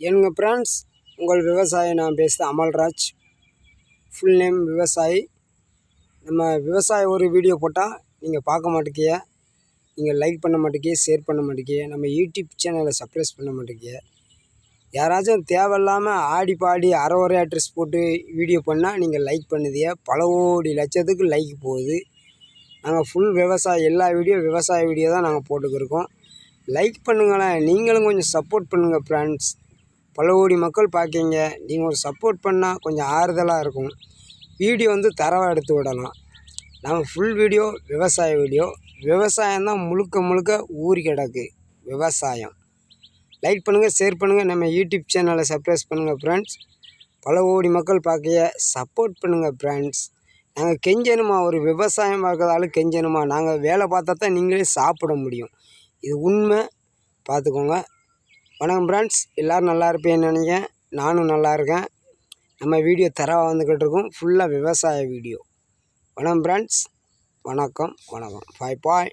என்னங்க ஃப்ரெண்ட்ஸ், உங்கள் விவசாயி நான் பேசுகிறது அமல்ராஜ். ஃபுல் நேம் விவசாயி. நம்ம விவசாய ஒரு வீடியோ போட்டால் நீங்கள் பார்க்க மாட்டேங்கிய, நீங்கள் லைக் பண்ண மாட்டேங்கிய, ஷேர் பண்ண மாட்டேங்கிய, நம்ம யூடியூப் சேனலை சப்ஸ்கிரைப் பண்ண மாட்டேங்கிய. யாராச்சும் தேவையில்லாமல் ஆடி பாடி அரை அட்ரஸ் போட்டு வீடியோ பண்ணால் நீங்கள் லைக் பண்ணுதிய. பல கோடி லட்சத்துக்கு லைக் போகுது. நாங்கள் ஃபுல் விவசாயம், எல்லா விவசாய வீடியோ தான் நாங்கள் போட்டுக்கிருக்கோம். லைக் பண்ணுங்களேன், நீங்களும் கொஞ்சம் சப்போர்ட் பண்ணுங்கள் ஃப்ரெண்ட்ஸ். பல கோடி மக்கள் பார்க்கிங்க, நீங்கள் ஒரு சப்போர்ட் பண்ணால் கொஞ்சம் ஆறுதலாக இருக்கும். வீடியோ தரவாக எடுத்து விடலாம். நம்ம ஃபுல் வீடியோ விவசாய வீடியோ. விவசாயம்தான் முழுக்க முழுக்க ஊறி கிடக்கு விவசாயம். லைக் பண்ணுங்கள், ஷேர் பண்ணுங்கள், நம்ம யூடியூப் சேனலை சப்ஸ்கிரைப் பண்ணுங்கள் ஃப்ரெண்ட்ஸ். பல கோடி மக்கள் பார்க்க சப்போர்ட் பண்ணுங்கள் ஃப்ரெண்ட்ஸ். நாங்கள் கெஞ்சணுமா? ஒரு விவசாயம் பார்க்கறதாலும் கெஞ்சணுமா? நாங்கள் வேலை பார்த்தா தான் நீங்களே சாப்பிட முடியும். இது உண்மை, பார்த்துக்கோங்க. வணக்கம் ஃப்ரெண்ட்ஸ், எல்லோரும் நல்லா இருப்பேன்னு நினைக்கிறேன். நானும் நல்லா இருக்கேன். நம்ம வீடியோ தரவாக வந்துக்கிட்டு இருக்கோம். ஃபுல்லாக விவசாய வீடியோ. வணக்கம் ஃப்ரெண்ட்ஸ், வணக்கம். பாய் பாய்.